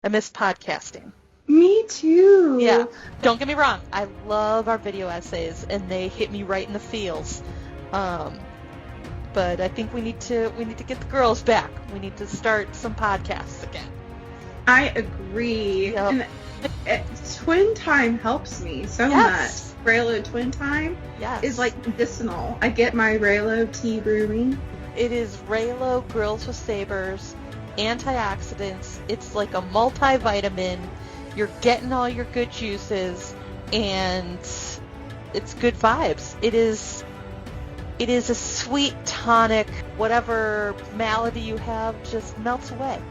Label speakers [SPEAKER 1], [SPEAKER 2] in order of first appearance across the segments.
[SPEAKER 1] I miss podcasting.
[SPEAKER 2] Me too.
[SPEAKER 1] Yeah, don't get me wrong. I love our video essays, and they hit me right in the feels. Um, but I think we need to get the girls back. We need to start some podcasts again.
[SPEAKER 2] I agree.
[SPEAKER 1] Yep.
[SPEAKER 2] And twin time helps me so
[SPEAKER 1] Yes.
[SPEAKER 2] much. Reylo twin time
[SPEAKER 1] Yes.
[SPEAKER 2] is like medicinal. I get my Reylo tea brewing.
[SPEAKER 1] It is Reylo Grills with Sabers, antioxidants. It's like a multivitamin. You're getting all your good juices, and it's good vibes. It is a sweet tonic. Whatever malady you have just melts away.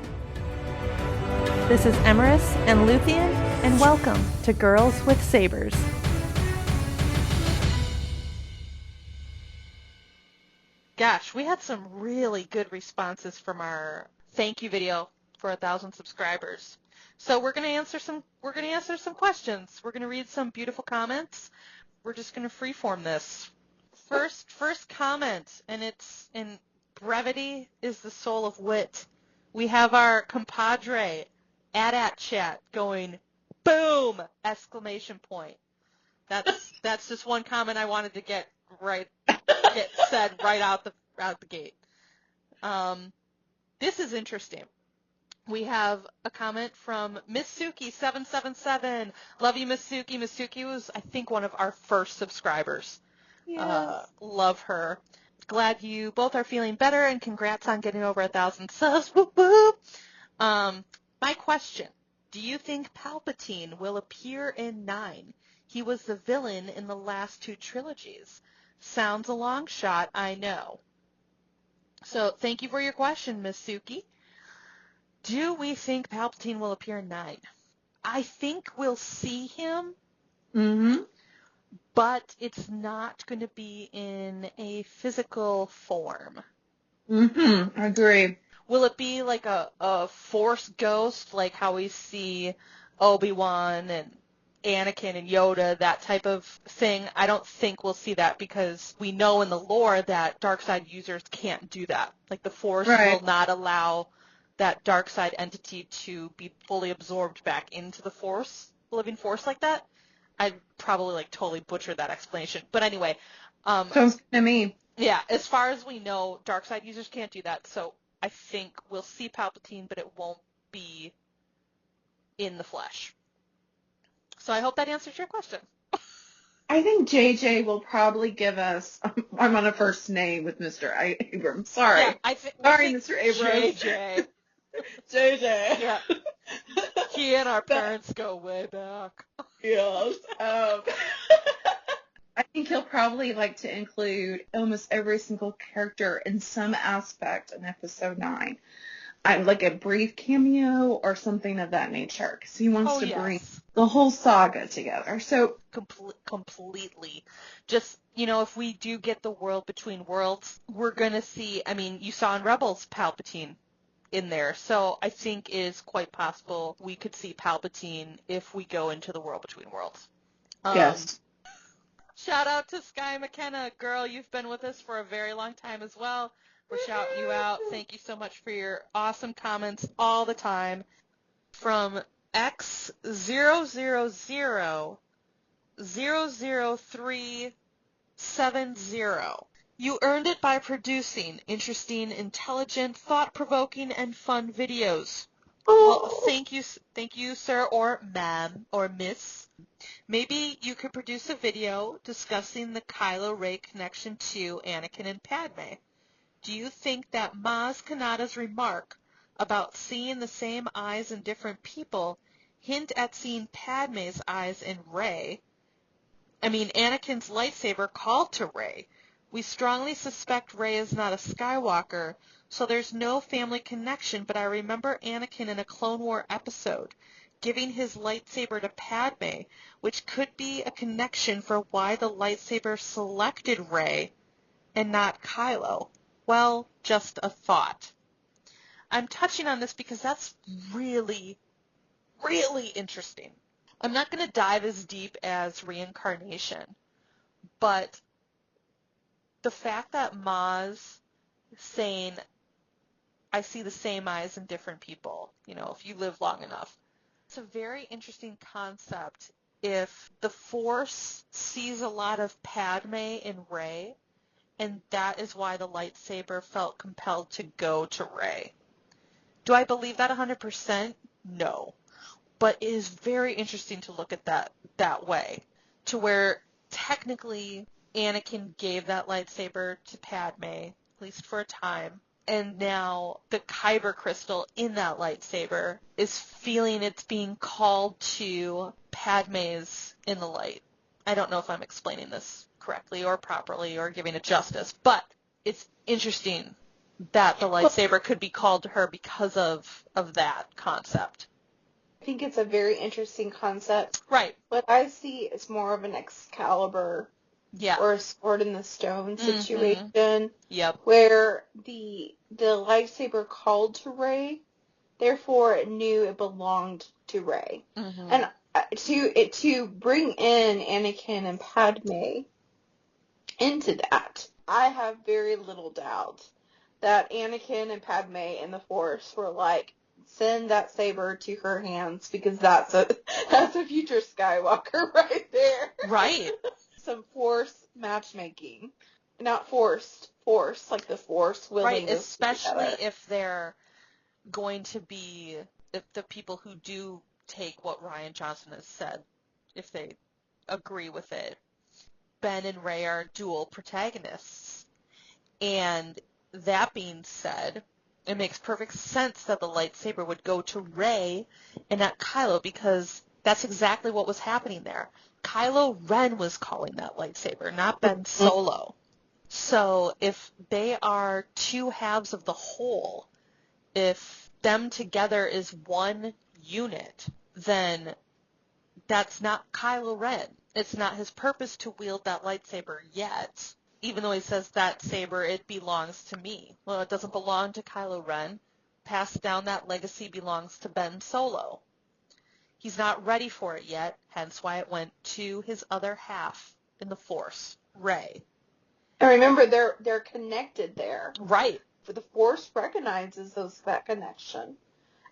[SPEAKER 1] This is Emrys and Luthien, and welcome to Girls with Sabers. Gosh, we had some really good responses from our thank you video for 1,000 subscribers. So we're gonna answer some questions. We're gonna read some beautiful comments. We're just gonna freeform this. First comment, and it's in brevity is the soul of wit. We have our compadre at chat going boom! Exclamation point. That's just one comment I wanted to get said right out the gate. This is interesting. We have a comment from Miss Suki777. Love you, Miss Suki. Miss Suki was, I think, one of our first subscribers.
[SPEAKER 2] Yes.
[SPEAKER 1] Love her. Glad you both are feeling better, and congrats on getting over 1,000 subs. Whoop, whoop. My question, do you think Palpatine will appear in 9? He was the villain in the last 2 trilogies. Sounds a long shot, I know. So thank you for your question, Miss Suki. Do we think Palpatine will appear in 9? I think we'll see him, but it's not going to be in a physical form.
[SPEAKER 2] I agree.
[SPEAKER 1] Will it be like a Force ghost, like how we see Obi-Wan and Anakin and Yoda, that type of thing? I don't think we'll see that because we know in the lore that dark side users can't do that. Like the Force will not allow that dark side entity to be fully absorbed back into the Force, living Force like that. I'd probably totally butcher that explanation. But anyway.
[SPEAKER 2] Sounds good to me.
[SPEAKER 1] Yeah, as far as we know, dark side users can't do that, so I think we'll see Palpatine, but it won't be in the flesh. So I hope that answers your question.
[SPEAKER 2] I think JJ will probably give us. I'm on a first name with Mr. Abrams. Sorry.
[SPEAKER 1] Yeah,
[SPEAKER 2] Sorry, Mr. Abrams.
[SPEAKER 1] JJ.
[SPEAKER 2] JJ.
[SPEAKER 1] Yeah. He and our parents go way back.
[SPEAKER 2] Yes. I think he'll probably like to include almost every single character in some aspect in episode 9. Like a brief cameo or something of that nature. Because he wants to bring the whole saga together. So
[SPEAKER 1] completely. Just, if we do get the world between worlds, we're going to see, you saw in Rebels Palpatine in there. So I think it is quite possible we could see Palpatine if we go into the world between worlds.
[SPEAKER 2] Yes.
[SPEAKER 1] Shout out to Sky McKenna. Girl, you've been with us for a very long time as well. We're shouting you out. Thank you so much for your awesome comments all the time. From X000000370. You earned it by producing interesting, intelligent, thought-provoking, and fun videos. Well, thank you, sir, or ma'am, or miss. Maybe you could produce a video discussing the Kylo-Rey connection to Anakin and Padme. Do you think that Maz Kanata's remark about seeing the same eyes in different people hint at seeing Padme's eyes in Rey? Anakin's lightsaber called to Rey. We strongly suspect Rey is not a Skywalker, so there's no family connection, but I remember Anakin in a Clone War episode giving his lightsaber to Padme, which could be a connection for why the lightsaber selected Rey and not Kylo. Well, just a thought. I'm touching on this because that's really, really interesting. I'm not going to dive as deep as reincarnation, but the fact that Maz saying, I see the same eyes in different people, if you live long enough. It's a very interesting concept if the Force sees a lot of Padme in Rey, and that is why the lightsaber felt compelled to go to Rey. Do I believe that 100%? No. But it is very interesting to look at that way, to where technically Anakin gave that lightsaber to Padme, at least for a time, and now the Kyber crystal in that lightsaber is feeling it's being called to Padme's in the light. I don't know if I'm explaining this correctly or properly or giving it justice, but it's interesting that the lightsaber could be called to her because of that concept.
[SPEAKER 2] I think it's a very interesting concept.
[SPEAKER 1] Right.
[SPEAKER 2] What I see is more of an Excalibur or a Sword in the Stone situation.
[SPEAKER 1] Yep.
[SPEAKER 2] Where the lightsaber called to Rey, therefore it knew it belonged to Rey.
[SPEAKER 1] Mm-hmm.
[SPEAKER 2] And to bring in Anakin and Padme into that, I have very little doubt that Anakin and Padme and the Force were like, send that saber to her hands because that's a future Skywalker right there.
[SPEAKER 1] Right.
[SPEAKER 2] Some Force matchmaking. Not forced, like the Force willing
[SPEAKER 1] right, especially if they're going to be, if the people who do take what Rian Johnson has said, if they agree with it, Ben and Rey are dual protagonists. And that being said, it makes perfect sense that the lightsaber would go to Rey and not Kylo, because that's exactly what was happening there. Kylo Ren was calling that lightsaber, not Ben Solo. So if they are two halves of the whole, if them together is one unit, then that's not Kylo Ren. It's not his purpose to wield that lightsaber yet, even though he says that saber, it belongs to me. Well, it doesn't belong to Kylo Ren. Passed down, that legacy belongs to Ben Solo. He's not ready for it yet, hence why it went to his other half in the Force, Rey.
[SPEAKER 2] And remember, they're connected there.
[SPEAKER 1] Right.
[SPEAKER 2] The Force recognizes that connection.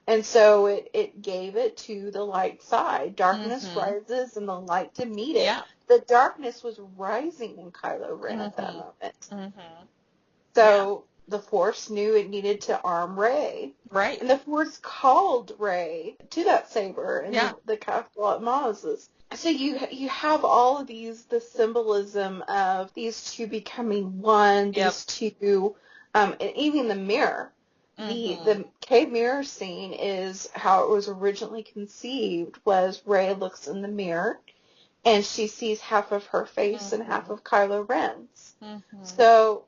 [SPEAKER 2] And so it gave it to the light side. Darkness rises and the light to meet it.
[SPEAKER 1] Yeah.
[SPEAKER 2] The darkness was rising in Kylo Ren at that moment.
[SPEAKER 1] Mm-hmm.
[SPEAKER 2] So the Force knew it needed to arm Rey.
[SPEAKER 1] Right.
[SPEAKER 2] And the Force called Rey to that saber and the capital at Maz. So you have all of the symbolism of these two becoming one, these two, and even the mirror. The cave mirror scene is how it was originally conceived, was Rey looks in the mirror and she sees half of her face and half of Kylo Ren's. So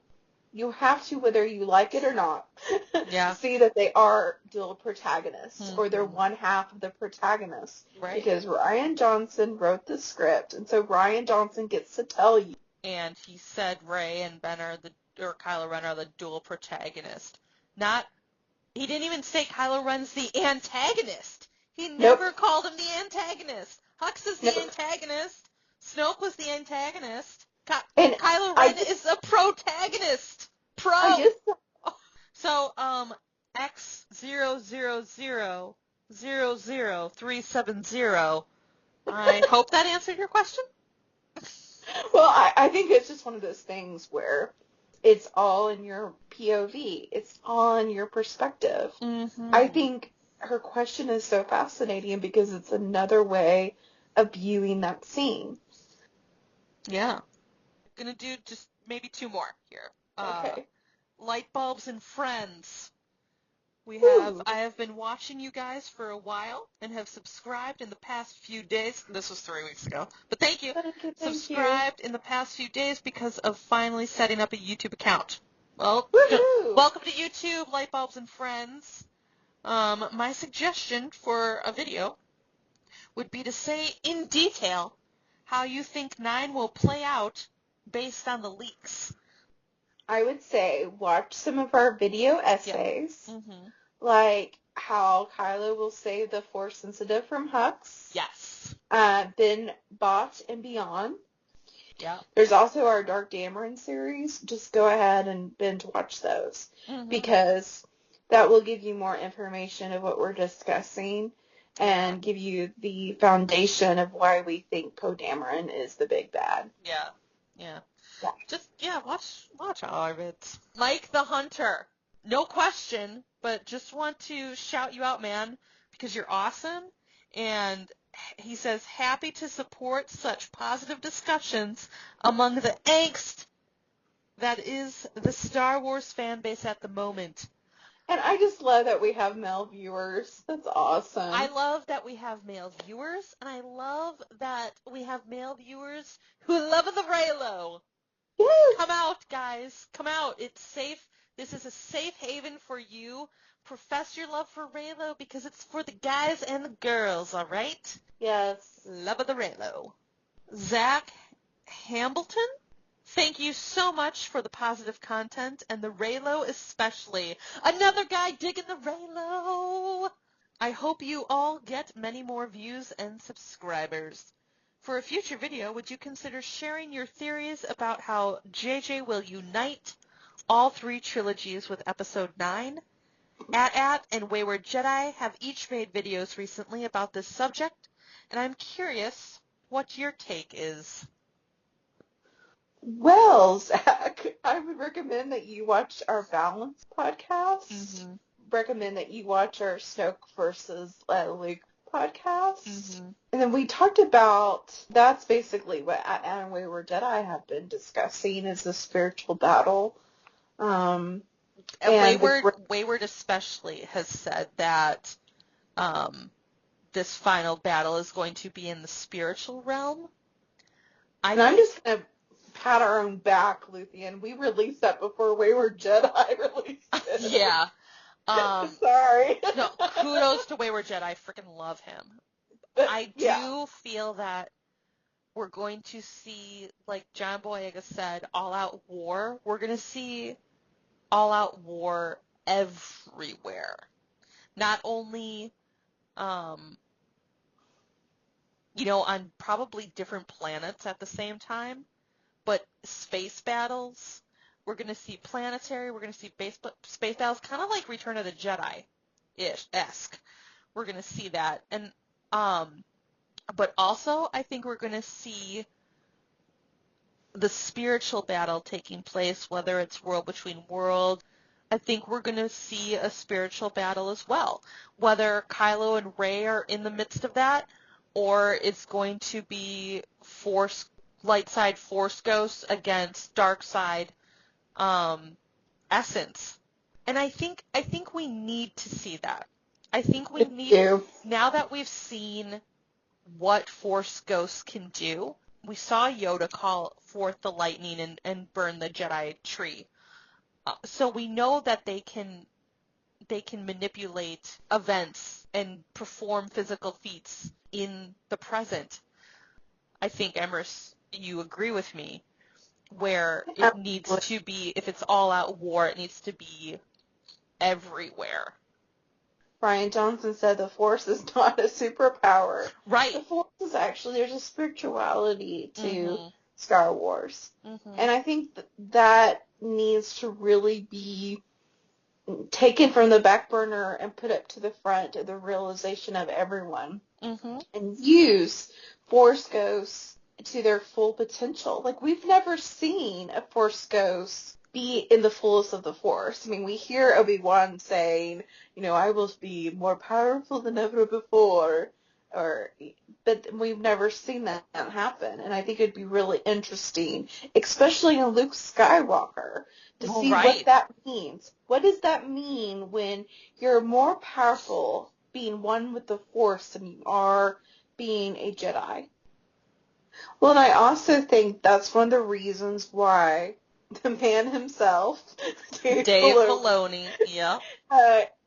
[SPEAKER 2] you have to, whether you like it or not, see that they are dual protagonists, or they're one half of the protagonist.
[SPEAKER 1] Right.
[SPEAKER 2] Because Rian Johnson wrote the script, and so Rian Johnson gets to tell you.
[SPEAKER 1] And he said Rey and Ben or Kylo Ren are the dual protagonist. He didn't even say Kylo Ren's the antagonist. He never called him the antagonist. Hux is the antagonist. Snoke was the antagonist. Kylo Ren is a protagonist. So, X00000370. I hope that answered your question.
[SPEAKER 2] Well, I think it's just one of those things where it's all in your POV. It's all in your perspective. I think her question is so fascinating because it's another way of viewing that scene.
[SPEAKER 1] Yeah. I'm going to do just maybe two more here.
[SPEAKER 2] Okay.
[SPEAKER 1] Light bulbs and friends. I have been watching you guys for a while and have subscribed in the past few days. This was 3 weeks ago, but thank you. Subscribed in the past few days because of finally setting up a YouTube account. Well, welcome to YouTube, Light Bulbs and Friends. My suggestion for a video would be to say in detail how you think 9 will play out based on the leaks.
[SPEAKER 2] I would say watch some of our video essays, like how Kylo will save the Force sensitive from Hux.
[SPEAKER 1] Yes.
[SPEAKER 2] Ben Bot and Beyond.
[SPEAKER 1] Yeah.
[SPEAKER 2] There's also our Dark Dameron series. Just go ahead and binge watch those because that will give you more information of what we're discussing and give you the foundation of why we think Poe Dameron is the big bad.
[SPEAKER 1] Yeah. Yeah.
[SPEAKER 2] Yeah.
[SPEAKER 1] Just, watch all of it. Mike the Hunter. No question, but just want to shout you out, man, because you're awesome. And he says, happy to support such positive discussions among the angst that is the Star Wars fan base at the moment.
[SPEAKER 2] And I just love that we have male viewers. That's awesome.
[SPEAKER 1] I love that we have male viewers, and I love that we have male viewers who love the Reylo.
[SPEAKER 2] Yes.
[SPEAKER 1] Come out, guys. Come out. It's safe. This is a safe haven for you. Profess your love for Reylo because it's for the guys and the girls, all right?
[SPEAKER 2] Yes.
[SPEAKER 1] Love of the Reylo. Zach Hambleton? Thank you so much for the positive content, and the Reylo especially. Another guy digging the Reylo! I hope you all get many more views and subscribers. For a future video, would you consider sharing your theories about how JJ will unite all three trilogies with Episode 9? AT and Wayward Jedi have each made videos recently about this subject, and I'm curious what your take is.
[SPEAKER 2] Well, Zach, I would recommend that you watch our Balance podcast.
[SPEAKER 1] Mm-hmm.
[SPEAKER 2] Recommend that you watch our Snoke versus Luke podcast.
[SPEAKER 1] Mm-hmm.
[SPEAKER 2] And then we talked about, that's basically what and Wayward Jedi have been discussing, is the spiritual battle.
[SPEAKER 1] And Wayward especially has said that this final battle is going to be in the spiritual realm.
[SPEAKER 2] I'm just going to pat our own back, Luthien. We released that before Wayward Jedi released it.
[SPEAKER 1] Yeah.
[SPEAKER 2] Sorry.
[SPEAKER 1] No, kudos to Wayward Jedi. I freaking love him. But, I do feel that we're going to see, like John Boyega said, all-out war. We're going to see all-out war everywhere. Not only, on probably different planets at the same time, but space battles. We're going to see planetary. We're going to see space battles, kind of like Return of the Jedi-esque. We're going to see that. And, but also, I think we're going to see the spiritual battle taking place, whether it's World Between Worlds. I think we're going to see a spiritual battle as well, whether Kylo and Rey are in the midst of that, or it's going to be light side Force ghosts against dark side essence. And I think we need to see that. I think we need, now that we've seen what Force ghosts can do. We saw Yoda call forth the lightning and burn the Jedi tree. So we know that they can manipulate events and perform physical feats in the present. I think, Emrys, you agree with me, where it needs to be, if it's all-out war, it needs to be everywhere.
[SPEAKER 2] Brian Johnson said the Force is not a superpower.
[SPEAKER 1] Right.
[SPEAKER 2] The Force is actually, there's a spirituality to Star Wars. Mm-hmm. And I think that needs to really be taken from the back burner and put up to the front of the realization of everyone. Mm-hmm. And use Force ghosts to their full potential. Like, we've never seen a Force ghost be in the fullest of the Force. I mean, we hear Obi-Wan saying, I will be more powerful than ever before, but we've never seen that happen. And I think it'd be really interesting, especially in Luke Skywalker, to see what that means. What does that mean when you're more powerful being one with the Force than you are being a Jedi? Well, and I also think that's one of the reasons why the man himself, Dave
[SPEAKER 1] Filoni, yeah,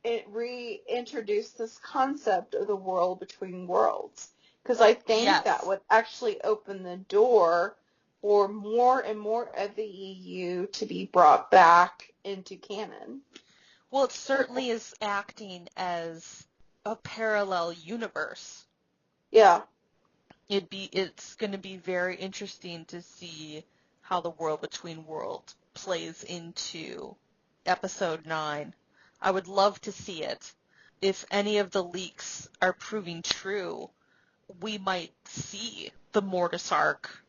[SPEAKER 2] it reintroduced this concept of the world between worlds. Because I think that would actually open the door for more and more of the EU to be brought back into canon.
[SPEAKER 1] Well, it certainly is acting as a parallel universe.
[SPEAKER 2] Yeah.
[SPEAKER 1] It's going to be very interesting to see how the World Between Worlds plays into Episode 9. I would love to see it. If any of the leaks are proving true, we might see the Mortis arc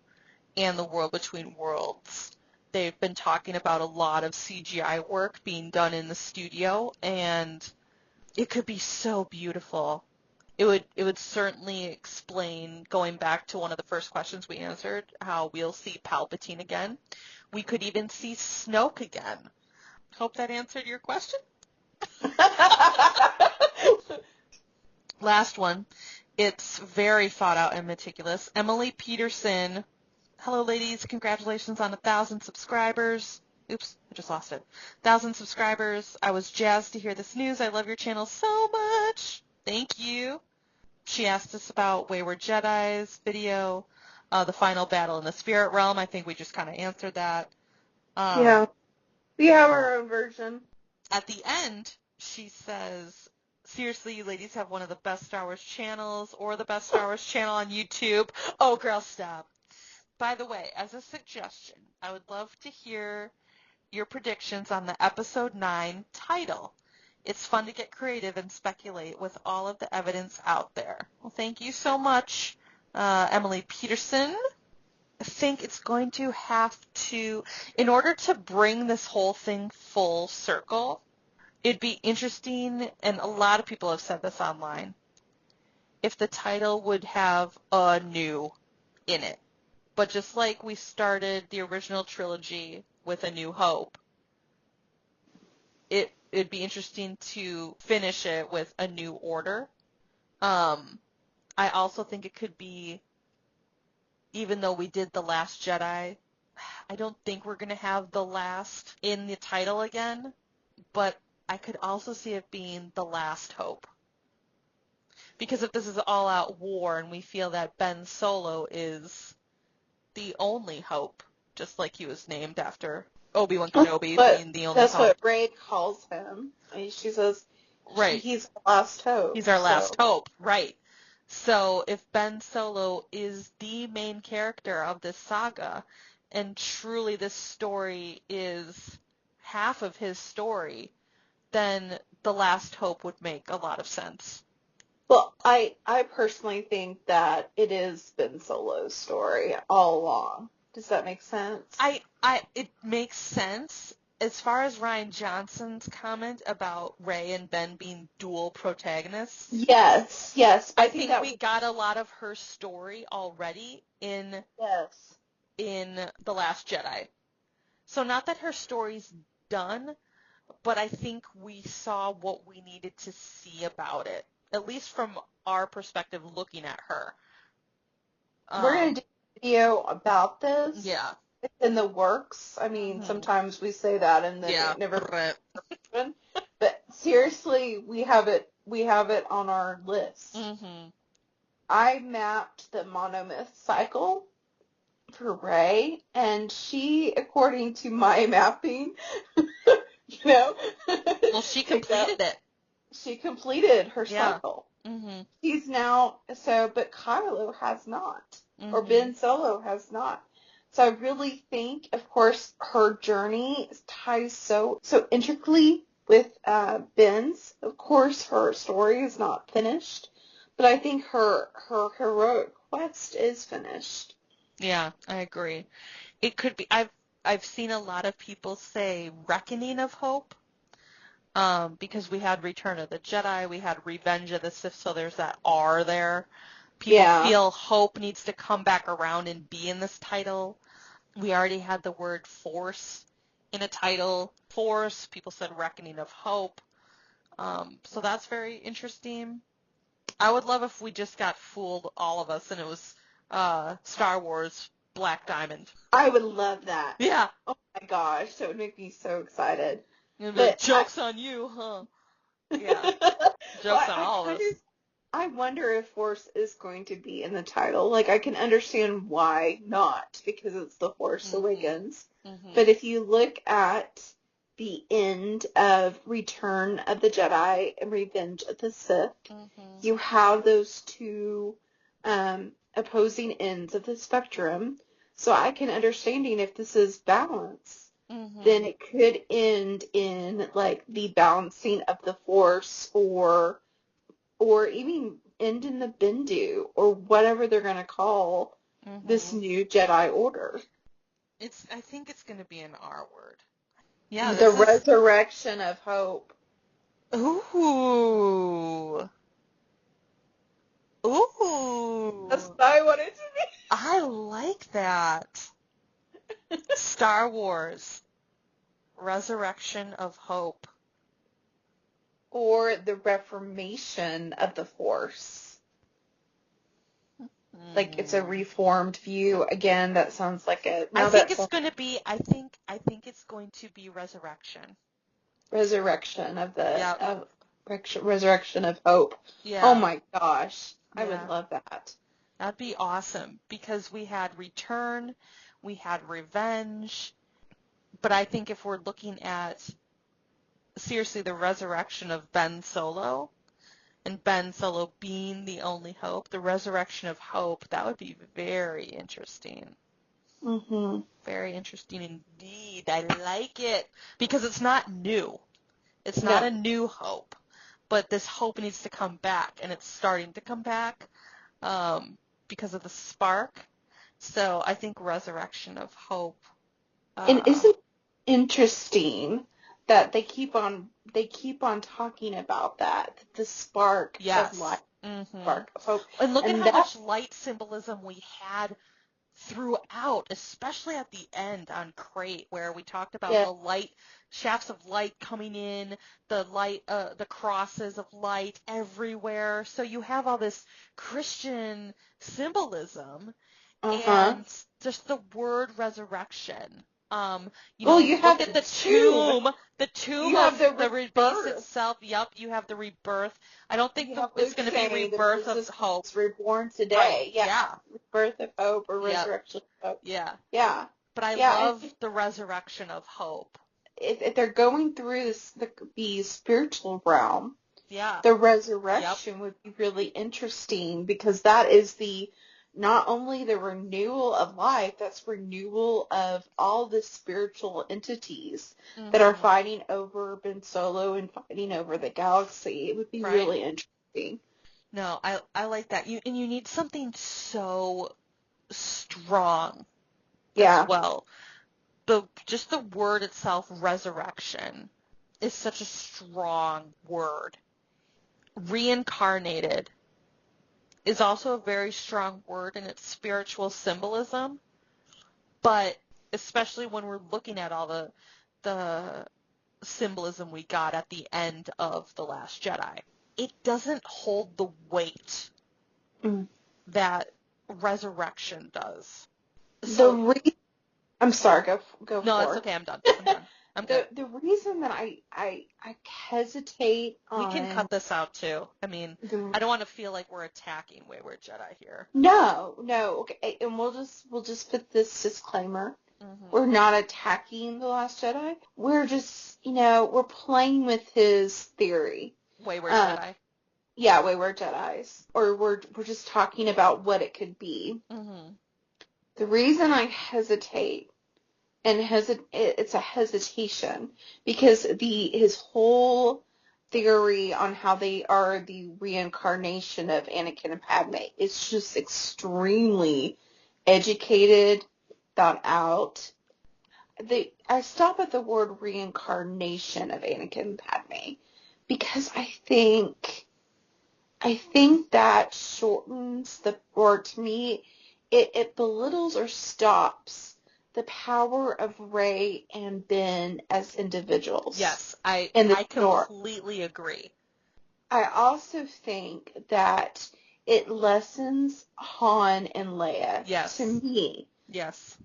[SPEAKER 1] and the World Between Worlds. They've been talking about a lot of CGI work being done in the studio, and it could be so beautiful. It would certainly explain, going back to one of the first questions we answered, how we'll see Palpatine again. We could even see Snoke again. Hope that answered your question. Last one. It's very thought out and meticulous. Emily Peterson. Hello, ladies. Congratulations on 1,000 subscribers. Oops, I just lost it. 1,000 subscribers. I was jazzed to hear this news. I love your channel so much. Thank you. She asked us about Wayward Jedi's video, the final battle in the spirit realm. I think we just kind of answered that.
[SPEAKER 2] Yeah. We have our own version.
[SPEAKER 1] At the end, she says, seriously, you ladies have one of the best Star Wars channels, or the best Star Wars channel on YouTube. Oh, girl, stop. By the way, as a suggestion, I would love to hear your predictions on the Episode 9 title. It's fun to get creative and speculate with all of the evidence out there. Well, thank you so much, Emily Peterson. I think it's going to have to, in order to bring this whole thing full circle, it'd be interesting, and a lot of people have said this online, if the title would have a new in it. But just like we started the original trilogy with A New Hope, it'd be interesting to finish it with A New Order. I also think it could be, even though we did The Last Jedi, I don't think we're going to have the last in the title again, but I could also see it being The Last Hope. Because if this is all-out war and we feel that Ben Solo is the only hope, just like he was named after Obi-Wan Kenobi being the only
[SPEAKER 2] that's
[SPEAKER 1] hope.
[SPEAKER 2] what Rey calls him. I mean, she says,
[SPEAKER 1] right.
[SPEAKER 2] He's the last hope.
[SPEAKER 1] He's our last hope, right. So if Ben Solo is the main character of this saga, and truly this story is half of his story, then The Last Hope would make a lot of sense.
[SPEAKER 2] Well, I personally think that it is Ben Solo's story all along. Does that make sense?
[SPEAKER 1] It makes sense. As far as Rian Johnson's comment about Rey and Ben being dual protagonists.
[SPEAKER 2] Yes.
[SPEAKER 1] I think we got a lot of her story already in The Last Jedi. So not that her story's done, but I think we saw what we needed to see about it, at least from our perspective looking at her.
[SPEAKER 2] We're going to do a video about this.
[SPEAKER 1] Yeah.
[SPEAKER 2] It's in the works. I mean, sometimes we say that and then it never happens. But seriously, we have it on our list.
[SPEAKER 1] Mm-hmm.
[SPEAKER 2] I mapped the monomyth cycle for Rey, and she, according to my mapping,
[SPEAKER 1] well, she completed it.
[SPEAKER 2] She completed her cycle.
[SPEAKER 1] Mm-hmm.
[SPEAKER 2] He's now, but Kylo has not, or Ben Solo has not. So I really think, of course, her journey ties so intricately with Ben's. Of course, her story is not finished, but I think her heroic quest is finished.
[SPEAKER 1] Yeah, I agree. It could be. I've seen a lot of people say Reckoning of Hope, because we had Return of the Jedi, we had Revenge of the Sith, so there's that R there. People feel Hope needs to come back around and be in this title. We already had the word Force in a title. Force, people said Reckoning of Hope. So that's very interesting. I would love if we just got fooled, all of us, and it was Star Wars Black Diamond.
[SPEAKER 2] I would love that.
[SPEAKER 1] Yeah.
[SPEAKER 2] Oh my gosh, that would make me so excited.
[SPEAKER 1] But joke's on you, huh? Yeah. Joke's on all of us.
[SPEAKER 2] I wonder if Force is going to be in the title. Like, I can understand why not, because it's The Force Awakens. Mm-hmm. But if you look at the end of Return of the Jedi and Revenge of the Sith, you have those two opposing ends of the spectrum. So I can understanding if this is balance. then it could end in, like, the balancing of the Force, or even end in the Bendu, or whatever they're going to call this new Jedi Order.
[SPEAKER 1] I think it's going to be an R word. Yeah,
[SPEAKER 2] the resurrection of hope.
[SPEAKER 1] Ooh. Ooh.
[SPEAKER 2] That's what I wanted to be.
[SPEAKER 1] I like that. Star Wars. Resurrection of Hope.
[SPEAKER 2] Or the reformation of the Force. Like, it's a reformed view. Again, that sounds like a...
[SPEAKER 1] I think it's going to be resurrection.
[SPEAKER 2] Resurrection of the...
[SPEAKER 1] Yep.
[SPEAKER 2] Resurrection of hope.
[SPEAKER 1] Yeah.
[SPEAKER 2] Oh my gosh.
[SPEAKER 1] Yeah.
[SPEAKER 2] I would love that.
[SPEAKER 1] That'd be awesome, because we had return, we had revenge, but I think if we're looking at, seriously, the resurrection of Ben Solo, and Ben Solo being the only hope, the resurrection of hope, that would be very interesting. Very interesting indeed. I like it, because it's not new. It's not a new hope, but this hope needs to come back, and it's starting to come back because of the spark. So I think resurrection of hope.
[SPEAKER 2] And isn't it interesting that they keep on talking about that, the spark of light, spark of hope.
[SPEAKER 1] And look at how much light symbolism we had throughout, especially at the end on Crate, where we talked about the light, shafts of light coming in, the light, the crosses of light everywhere. So you have all this Christian symbolism, and just the word resurrection. You have look at the tomb. The tomb you of the base itself. Yep, you have the rebirth. I don't think it's going to be rebirth of hope.
[SPEAKER 2] Reborn today. Right. Yeah. Rebirth of hope, or resurrection of hope.
[SPEAKER 1] Yeah.
[SPEAKER 2] Yeah.
[SPEAKER 1] But I love the resurrection of hope.
[SPEAKER 2] If they're going through the spiritual realm, the resurrection would be really interesting, because that is not only the renewal of life, that's renewal of all the spiritual entities that are fighting over Ben Solo and fighting over the galaxy. It would be really interesting.
[SPEAKER 1] No, I like that. You need something so strong as well. Just the word itself, resurrection, is such a strong word. Reincarnated is also a very strong word in its spiritual symbolism, but especially when we're looking at all the symbolism we got at the end of The Last Jedi, it doesn't hold the weight that resurrection does. So,
[SPEAKER 2] I'm sorry, go
[SPEAKER 1] No,
[SPEAKER 2] for
[SPEAKER 1] it's
[SPEAKER 2] it.
[SPEAKER 1] okay, I'm done. I'm good.
[SPEAKER 2] The reason that I hesitate on...
[SPEAKER 1] We can cut this out, too. I mean, I don't want to feel like we're attacking Wayward Jedi here.
[SPEAKER 2] No. Okay, and we'll just put this disclaimer. We're not attacking The Last Jedi. We're just, we're playing with his theory.
[SPEAKER 1] Wayward Jedi.
[SPEAKER 2] Yeah, Wayward Jedis. Or we're just talking about what it could be. The reason I hesitate, and it's a hesitation, because his whole theory on how they are the reincarnation of Anakin and Padme is just extremely educated, thought out. I stop at the word reincarnation of Anakin and Padme, because I think that shortens or to me, it belittles or stops the power of Rey and Ben as individuals.
[SPEAKER 1] Yes, I completely agree.
[SPEAKER 2] I also think that it lessens Han and Leia.
[SPEAKER 1] Yes.
[SPEAKER 2] To me.
[SPEAKER 1] Yes.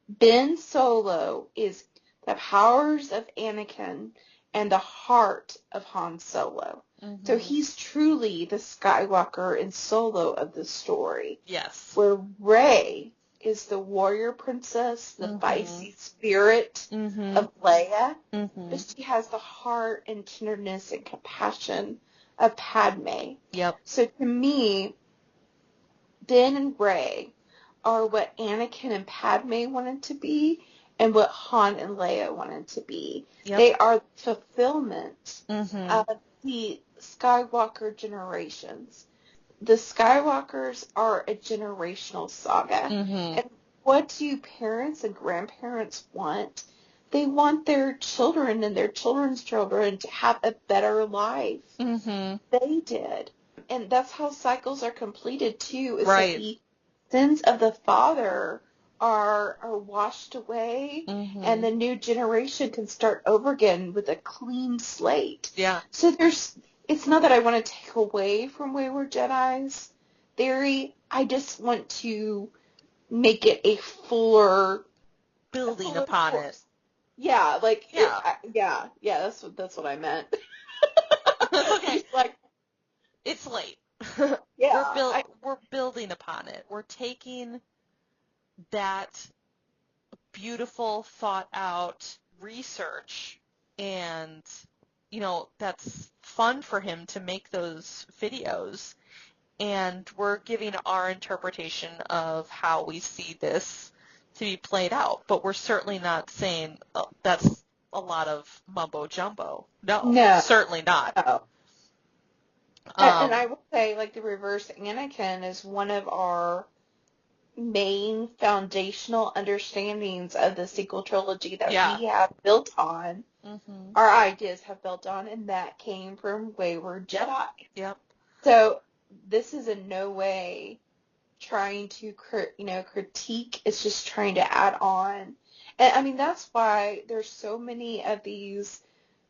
[SPEAKER 2] Ben Solo is the powers of Anakin and the heart of Han Solo. So he's truly the Skywalker and Solo of the story.
[SPEAKER 1] Yes.
[SPEAKER 2] Where Rey is the warrior princess, the feisty spirit of Leia, but she has the heart and tenderness and compassion of Padme.
[SPEAKER 1] Yep.
[SPEAKER 2] So to me, Ben and Rey are what Anakin and Padme wanted to be, and what Han and Leia wanted to be.
[SPEAKER 1] Yep.
[SPEAKER 2] They are fulfillment
[SPEAKER 1] Mm-hmm.
[SPEAKER 2] of the Skywalker generations. The Skywalkers are a generational saga.
[SPEAKER 1] Mm-hmm.
[SPEAKER 2] And what do parents and grandparents want? They want their children and their children's children to have a better life.
[SPEAKER 1] Mm-hmm.
[SPEAKER 2] They did. And that's how cycles are completed, too, is
[SPEAKER 1] Right.
[SPEAKER 2] that the sins of the father are washed away,
[SPEAKER 1] Mm-hmm.
[SPEAKER 2] and the new generation can start over again with a clean slate.
[SPEAKER 1] Yeah.
[SPEAKER 2] So it's not that I want to take away from Wayward Jedi's theory. I just want to make it a fuller
[SPEAKER 1] building upon
[SPEAKER 2] course.
[SPEAKER 1] it.
[SPEAKER 2] Yeah, like
[SPEAKER 1] yeah,
[SPEAKER 2] that's what I meant.
[SPEAKER 1] Okay,
[SPEAKER 2] like
[SPEAKER 1] it's late.
[SPEAKER 2] Yeah,
[SPEAKER 1] we're building upon it. We're taking that beautiful, thought out research, and that's fun for him to make those videos, and we're giving our interpretation of how we see this to be played out. But we're certainly not saying that's a lot of mumbo jumbo. No, certainly not.
[SPEAKER 2] No. And I would say, like, the reverse Anakin is one of our main foundational understandings of the sequel trilogy that we have built on.
[SPEAKER 1] Mm-hmm.
[SPEAKER 2] Our ideas have built on, and that came from Wayward Jedi.
[SPEAKER 1] Yep.
[SPEAKER 2] So this is in no way trying to critique. It's just trying to add on. And I mean, that's why there's so many of these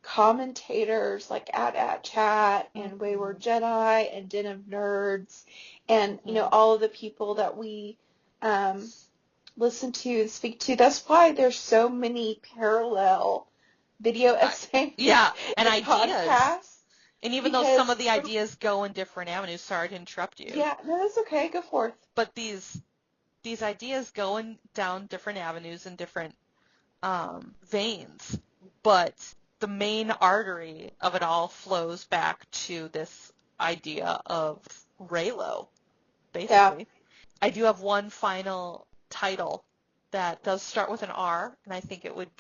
[SPEAKER 2] commentators like at Chat and Wayward Jedi and Den of Nerds and all of the people that we listen to and speak to. That's why there's so many parallel video essays
[SPEAKER 1] and ideas
[SPEAKER 2] podcasts.
[SPEAKER 1] And even though some of the ideas go in different avenues, sorry to interrupt you.
[SPEAKER 2] Yeah, no, that's okay. Go forth.
[SPEAKER 1] But these ideas go down different avenues and different veins, but the main artery of it all flows back to this idea of Reylo, basically. Yeah. I do have one final title that does start with an R, and I think it would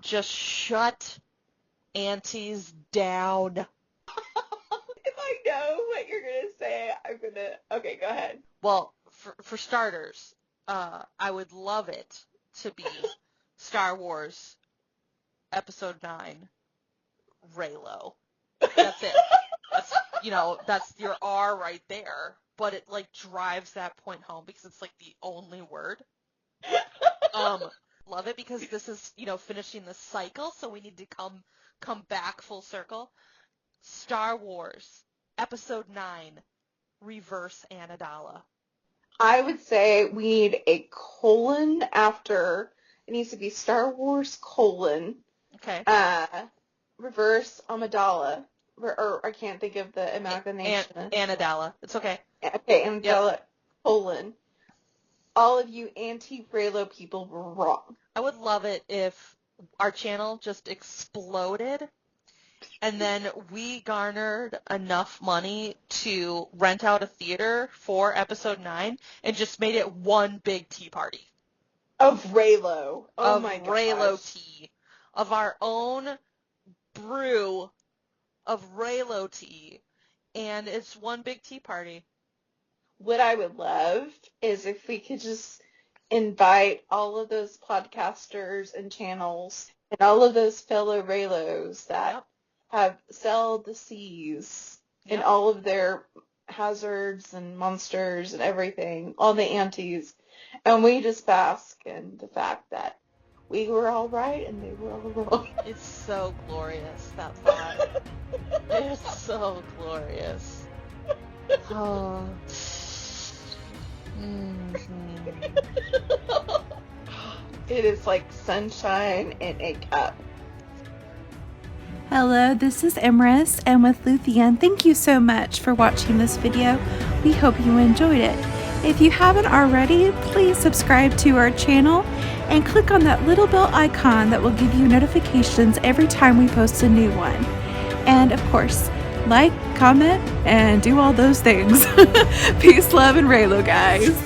[SPEAKER 1] just shut aunties down.
[SPEAKER 2] If I know what you're going to say, okay, go ahead.
[SPEAKER 1] Well, for starters, I would love it to be Star Wars Episode 9, Reylo. That's it. That's your R right there. But it, drives that point home because it's, the only word. Love it because this is, finishing the cycle, so we need to come back full circle. Star Wars Episode 9, Reverse Amidala.
[SPEAKER 2] I would say we need a colon after. It needs to be Star Wars :
[SPEAKER 1] okay.
[SPEAKER 2] Reverse Amidala. Or I can't think of the amalgamation.
[SPEAKER 1] Amidala. It's okay.
[SPEAKER 2] Okay, Amidala : all of you anti-Reylo people were wrong.
[SPEAKER 1] I would love it if our channel just exploded and then we garnered enough money to rent out a theater for Episode 9 and just made it one big tea party.
[SPEAKER 2] Of Reylo. Oh my gosh. Of
[SPEAKER 1] Reylo tea. Of our own brew of Reylo tea. And it's one big tea party.
[SPEAKER 2] What I would love is if we could just invite all of those podcasters and channels and all of those fellow Reylos that have sailed the seas and all of their hazards and monsters and everything, all the aunties, and we just bask in the fact that we were all right and they were all wrong.
[SPEAKER 1] It's so glorious, that thought. It's so glorious. Oh. Mm-hmm.
[SPEAKER 2] It is like sunshine in a cup.
[SPEAKER 3] Hello, this is Emrys, and with Luthien, thank you so much for watching this video. We hope you enjoyed it. If you haven't already, please subscribe to our channel and click on that little bell icon that will give you notifications every time we post a new one. And of course, like, comment, and do all those things. Peace, love, and Reylo, guys.